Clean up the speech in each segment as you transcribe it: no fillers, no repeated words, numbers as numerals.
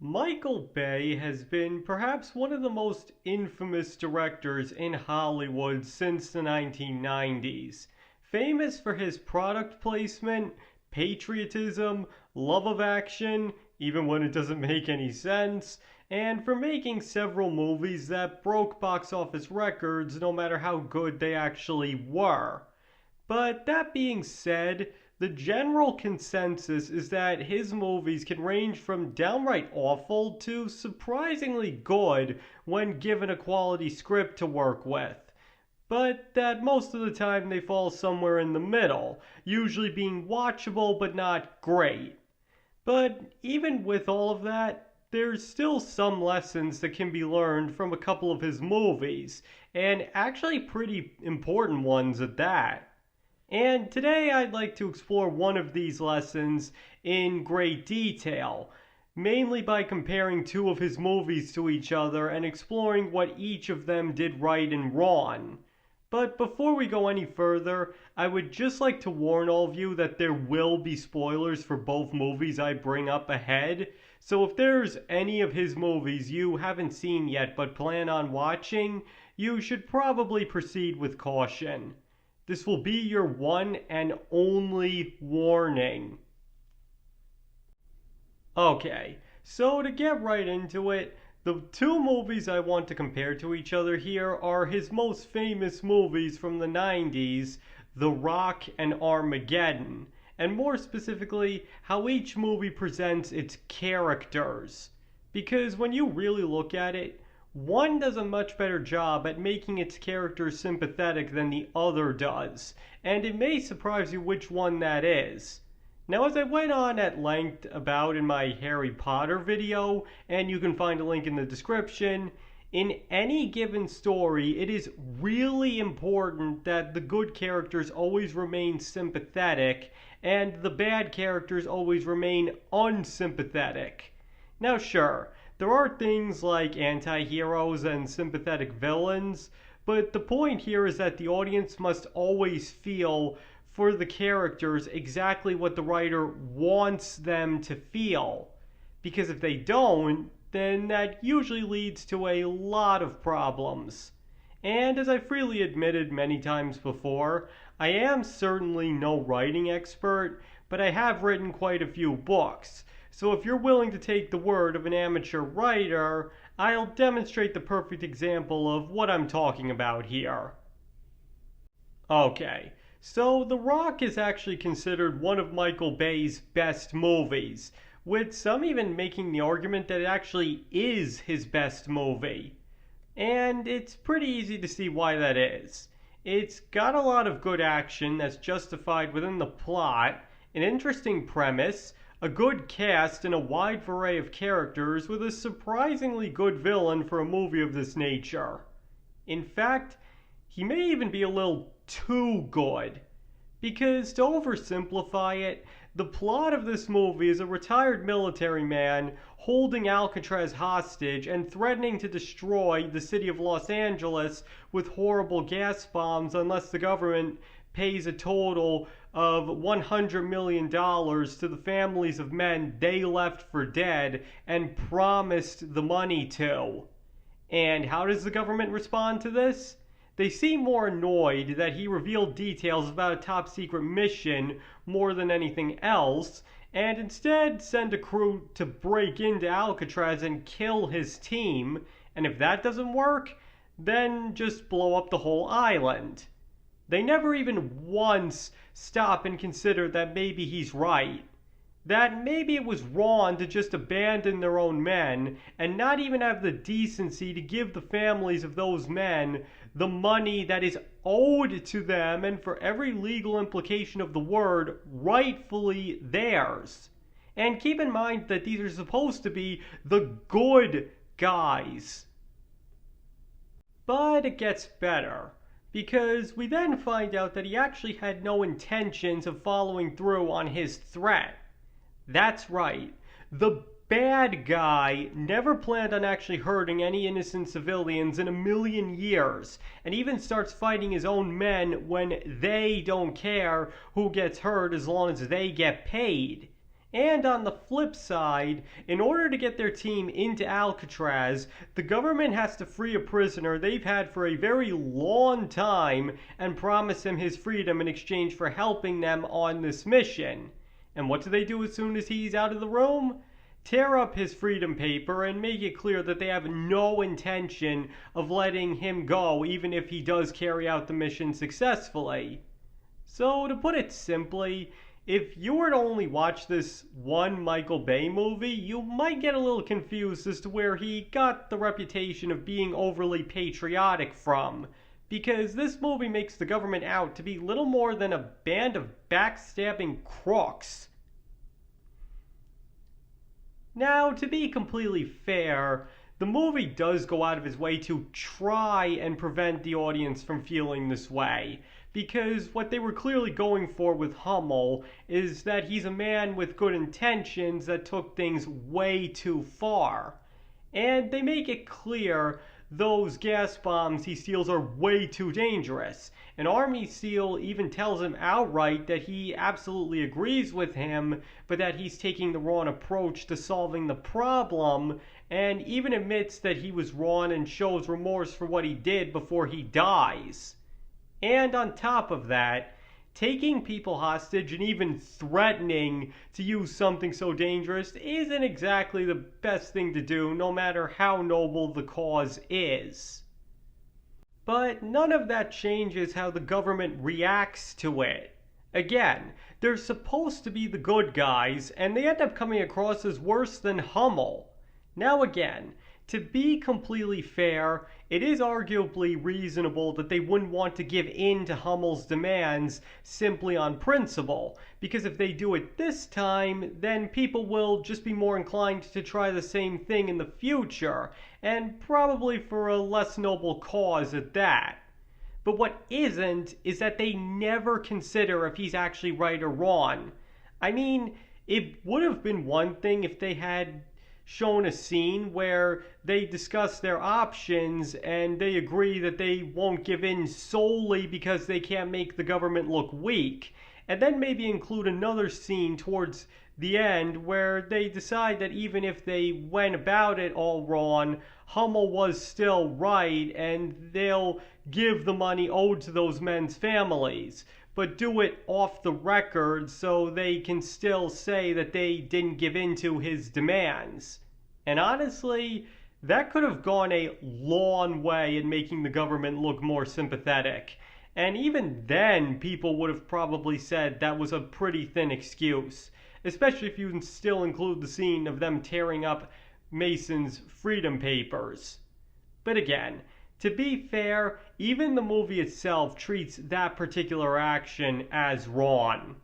Michael Bay has been perhaps one of the most infamous directors in Hollywood since the 1990s. Famous for his product placement, patriotism, love of action, even when it doesn't make any sense, and for making several movies that broke box office records no matter how good they actually were. But that being said, the general consensus is that his movies can range from downright awful to surprisingly good when given a quality script to work with. But that most of the time they fall somewhere in the middle, usually being watchable but not great. But even with all of that, there's still some lessons that can be learned from a couple of his movies, and actually pretty important ones at that. And today I'd like to explore one of these lessons in great detail, mainly by comparing two of his movies to each other and exploring what each of them did right and wrong. But before we go any further, I would just like to warn all of you that there will be spoilers for both movies I bring up ahead. So if there's any of his movies you haven't seen yet but plan on watching, you should probably proceed with caution. This will be your one and only warning. Okay, so to get right into it, the two movies I want to compare to each other here are his most famous movies from the 90s, The Rock and Armageddon, and more specifically, how each movie presents its characters. Because when you really look at it, one does a much better job at making its characters sympathetic than the other does, and it may surprise you which one that is. Now, as I went on at length about in my Harry Potter video, and you can find a link in the description, in any given story, it is really important that the good characters always remain sympathetic, and the bad characters always remain unsympathetic. Now, sure, there are things like anti-heroes and sympathetic villains, but the point here is that the audience must always feel for the characters exactly what the writer wants them to feel. Because if they don't, then that usually leads to a lot of problems. And as I freely admitted many times before, I am certainly no writing expert, but I have written quite a few books. So if you're willing to take the word of an amateur writer, I'll demonstrate the perfect example of what I'm talking about here. Okay, so The Rock is actually considered one of Michael Bay's best movies, with some even making the argument that it actually is his best movie. And it's pretty easy to see why that is. It's got a lot of good action that's justified within the plot, an interesting premise, a good cast, and a wide array of characters with a surprisingly good villain for a movie of this nature. In fact, he may even be a little too good. Because to oversimplify it, the plot of this movie is a retired military man holding Alcatraz hostage and threatening to destroy the city of Los Angeles with horrible gas bombs unless the government pays a total of $100 million to the families of men they left for dead and promised the money to. And how does the government respond to this? They seem more annoyed that he revealed details about a top secret mission more than anything else, and instead send a crew to break into Alcatraz and kill his team, and if that doesn't work, then just blow up the whole island. They never even once stop and consider that maybe he's right. That maybe it was wrong to just abandon their own men and not even have the decency to give the families of those men the money that is owed to them and for every legal implication of the word, rightfully theirs. And keep in mind that these are supposed to be the good guys. But it gets better, because we then find out that he actually had no intentions of following through on his threat. That's right, the bad guy never planned on actually hurting any innocent civilians in a million years, and even starts fighting his own men when they don't care who gets hurt as long as they get paid. And on the flip side, in order to get their team into Alcatraz, the government has to free a prisoner they've had for a very long time and promise him his freedom in exchange for helping them on this mission. And what do they do as soon as he's out of the room? Tear up his freedom paper and make it clear that they have no intention of letting him go, even if he does carry out the mission successfully. So, to put it simply, if you were to only watch this one Michael Bay movie, you might get a little confused as to where he got the reputation of being overly patriotic from, because this movie makes the government out to be little more than a band of backstabbing crooks. Now, to be completely fair, the movie does go out of his way to try and prevent the audience from feeling this way, because what they were clearly going for with Hummel is that he's a man with good intentions that took things way too far. And they make it clear those gas bombs he steals are way too dangerous. An Army SEAL even tells him outright that he absolutely agrees with him, but that he's taking the wrong approach to solving the problem, and even admits that he was wrong and shows remorse for what he did before he dies. And on top of that, taking people hostage and even threatening to use something so dangerous isn't exactly the best thing to do, no matter how noble the cause is. But none of that changes how the government reacts to it. Again, they're supposed to be the good guys, and they end up coming across as worse than Hummel. Now again, to be completely fair, it is arguably reasonable that they wouldn't want to give in to Hummel's demands simply on principle, because if they do it this time, then people will just be more inclined to try the same thing in the future, and probably for a less noble cause at that. But what isn't is that they never consider if he's actually right or wrong. I mean, it would have been one thing if they had shown a scene where they discuss their options and they agree that they won't give in solely because they can't make the government look weak, and then maybe include another scene towards the end where they decide that even if they went about it all wrong, Hummel was still right and they'll give the money owed to those men's families, but do it off the record so they can still say that they didn't give in to his demands. And honestly, that could have gone a long way in making the government look more sympathetic. And even then, people would have probably said that was a pretty thin excuse, especially if you still include the scene of them tearing up Mason's freedom papers. But again, to be fair, even the movie itself treats that particular action as wrong.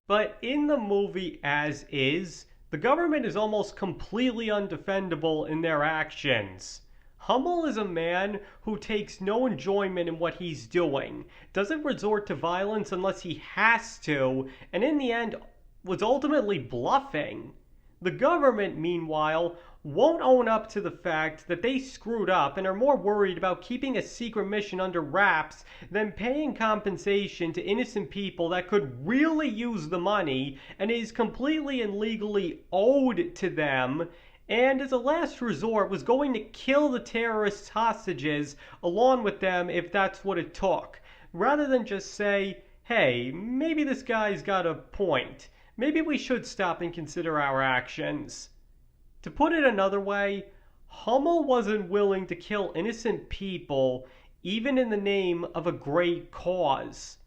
But in the movie as is, the government is almost completely undefendable in their actions. Hummel is a man who takes no enjoyment in what he's doing, doesn't resort to violence unless he has to, and in the end was ultimately bluffing. The government, meanwhile, won't own up to the fact that they screwed up and are more worried about keeping a secret mission under wraps than paying compensation to innocent people that could really use the money and is completely and legally owed to them, and as a last resort was going to kill the terrorists' hostages along with them if that's what it took, rather than just say, hey, maybe this guy's got a point. Maybe we should stop and consider our actions. To put it another way, Hummel wasn't willing to kill innocent people even in the name of a great cause.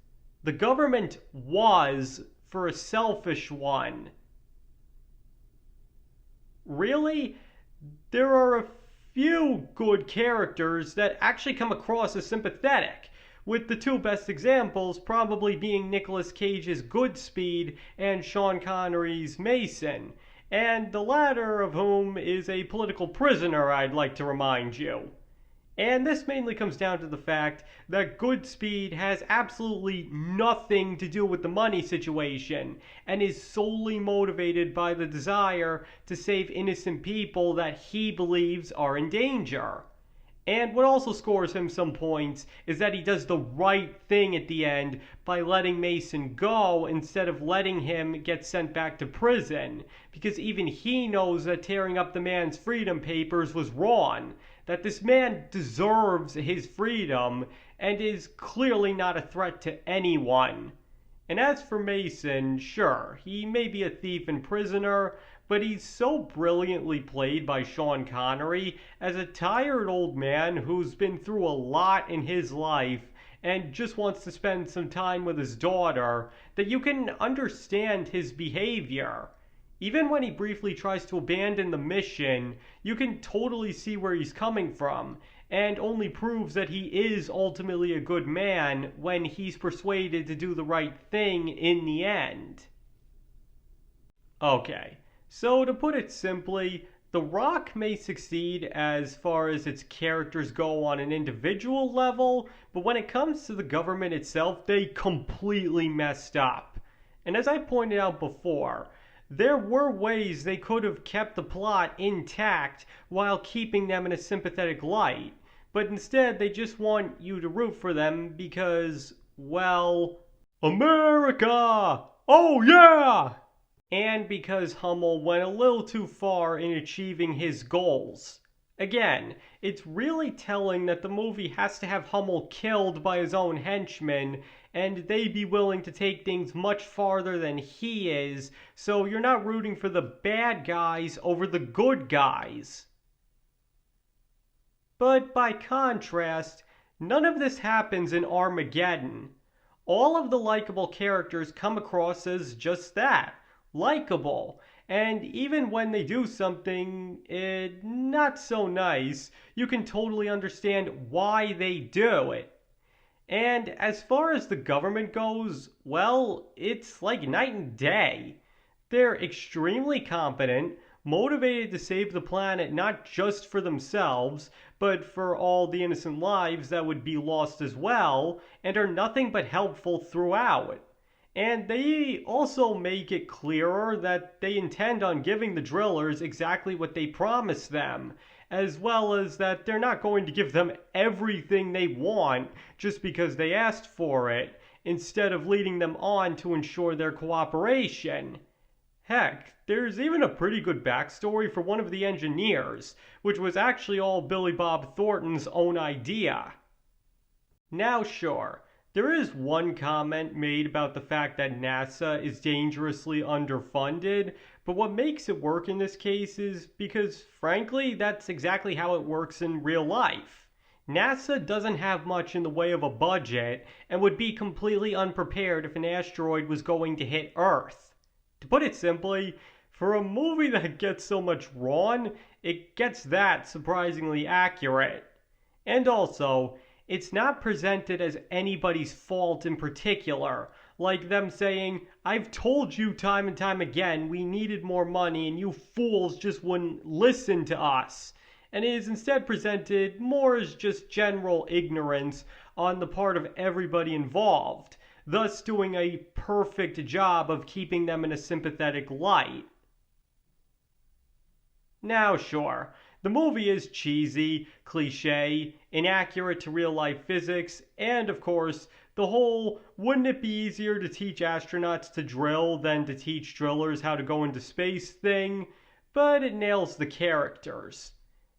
The government was for a selfish one. Really, there are a few good characters that actually come across as sympathetic, with the two best examples probably being Nicolas Cage's Goodspeed and Sean Connery's Mason, and the latter of whom is a political prisoner, I'd like to remind you. And this mainly comes down to the fact that Goodspeed has absolutely nothing to do with the money situation and is solely motivated by the desire to save innocent people that he believes are in danger. And what also scores him some points is that he does the right thing at the end by letting Mason go instead of letting him get sent back to prison, because even he knows that tearing up the man's freedom papers was wrong, that this man deserves his freedom and is clearly not a threat to anyone. And as for Mason, sure, he may be a thief and prisoner, but he's so brilliantly played by Sean Connery as a tired old man who's been through a lot in his life and just wants to spend some time with his daughter that you can understand his behavior. Even when he briefly tries to abandon the mission, you can totally see where he's coming from, and only proves that he is ultimately a good man when he's persuaded to do the right thing in the end. Okay, so to put it simply, The Rock may succeed as far as its characters go on an individual level, but when it comes to the government itself, they completely messed up. And as I pointed out before, there were ways they could have kept the plot intact while keeping them in a sympathetic light, but instead they just want you to root for them because, well, America! Oh yeah! And because Hummel went a little too far in achieving his goals. Again, it's really telling that the movie has to have Hummel killed by his own henchmen, and they be willing to take things much farther than he is, so you're not rooting for the bad guys over the good guys. But by contrast, none of this happens in Armageddon. All of the likable characters come across as just that, likable, and even when they do something not so nice, you can totally understand why they do it. And as far as the government goes, well, it's like night and day. They're extremely competent, motivated to save the planet not just for themselves, but for all the innocent lives that would be lost as well, and are nothing but helpful throughout. And they also make it clearer that they intend on giving the drillers exactly what they promised them, as well as that they're not going to give them everything they want just because they asked for it, instead of leading them on to ensure their cooperation. Heck, there's even a pretty good backstory for one of the engineers, which was actually all Billy Bob Thornton's own idea. Now sure, there is one comment made about the fact that NASA is dangerously underfunded, but what makes it work in this case is because, frankly, that's exactly how it works in real life. NASA doesn't have much in the way of a budget and would be completely unprepared if an asteroid was going to hit Earth. To put it simply, for a movie that gets so much wrong, it gets that surprisingly accurate. And also, it's not presented as anybody's fault in particular, like them saying, I've told you time and time again we needed more money and you fools just wouldn't listen to us. And it is instead presented more as just general ignorance on the part of everybody involved, thus doing a perfect job of keeping them in a sympathetic light. Now sure, the movie is cheesy, cliche, inaccurate to real-life physics, and of course, the whole wouldn't it be easier to teach astronauts to drill than to teach drillers how to go into space thing, but it nails the characters.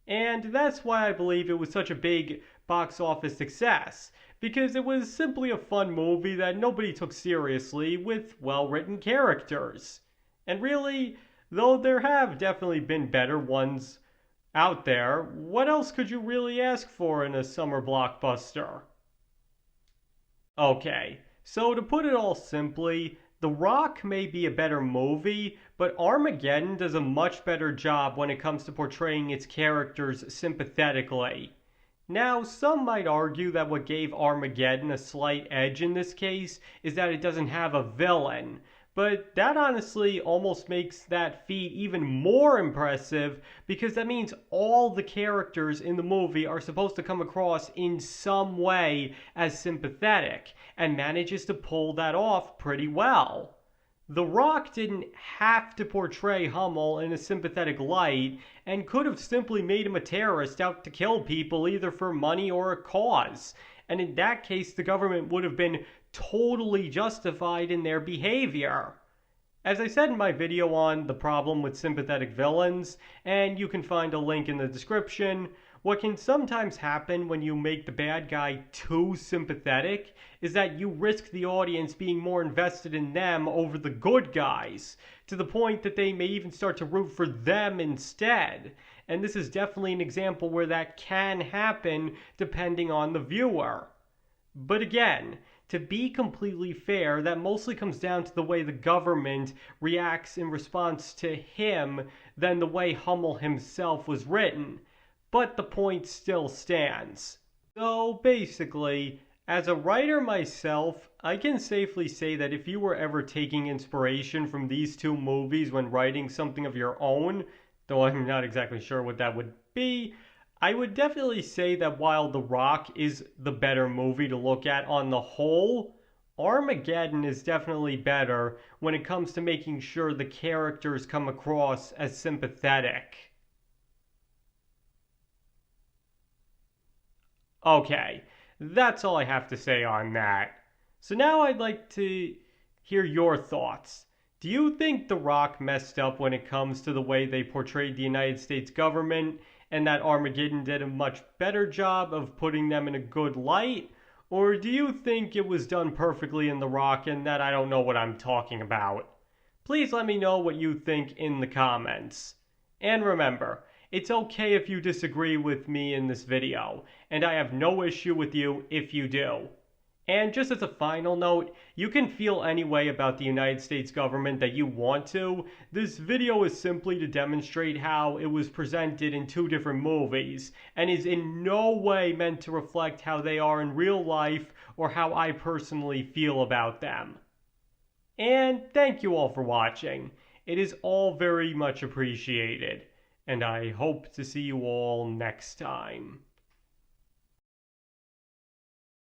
And that's why I believe it was such a big box office success, because it was simply a fun movie that nobody took seriously with well-written characters. And really, though there have definitely been better ones out there, what else could you really ask for in a summer blockbuster? Okay, so to put it all simply, The Rock may be a better movie, but Armageddon does a much better job when it comes to portraying its characters sympathetically. Now, some might argue that what gave Armageddon a slight edge in this case is that it doesn't have a villain, but that honestly almost makes that feat even more impressive because that means all the characters in the movie are supposed to come across in some way as sympathetic and manages to pull that off pretty well. The Rock didn't have to portray Hummel in a sympathetic light and could have simply made him a terrorist out to kill people either for money or a cause. And in that case, the government would have been totally justified in their behavior. As I said in my video on the problem with sympathetic villains, and you can find a link in the description, what can sometimes happen when you make the bad guy too sympathetic is that you risk the audience being more invested in them over the good guys, to the point that they may even start to root for them instead. And this is definitely an example where that can happen depending on the viewer. But again, to be completely fair, that mostly comes down to the way the government reacts in response to him than the way Hummel himself was written. But the point still stands. So basically, as a writer myself, I can safely say that if you were ever taking inspiration from these two movies when writing something of your own, though I'm not exactly sure what that would be, I would definitely say that while The Rock is the better movie to look at on the whole, Armageddon is definitely better when it comes to making sure the characters come across as sympathetic. Okay, that's all I have to say on that. So now I'd like to hear your thoughts. Do you think The Rock messed up when it comes to the way they portrayed the United States government, and that Armageddon did a much better job of putting them in a good light? Or do you think it was done perfectly in The Rock and that I don't know what I'm talking about? Please let me know what you think in the comments. And remember, it's okay if you disagree with me in this video, and I have no issue with you if you do. And just as a final note, you can feel any way about the United States government that you want to. This video is simply to demonstrate how it was presented in two different movies, and is in no way meant to reflect how they are in real life or how I personally feel about them. And thank you all for watching. It is all very much appreciated, and I hope to see you all next time.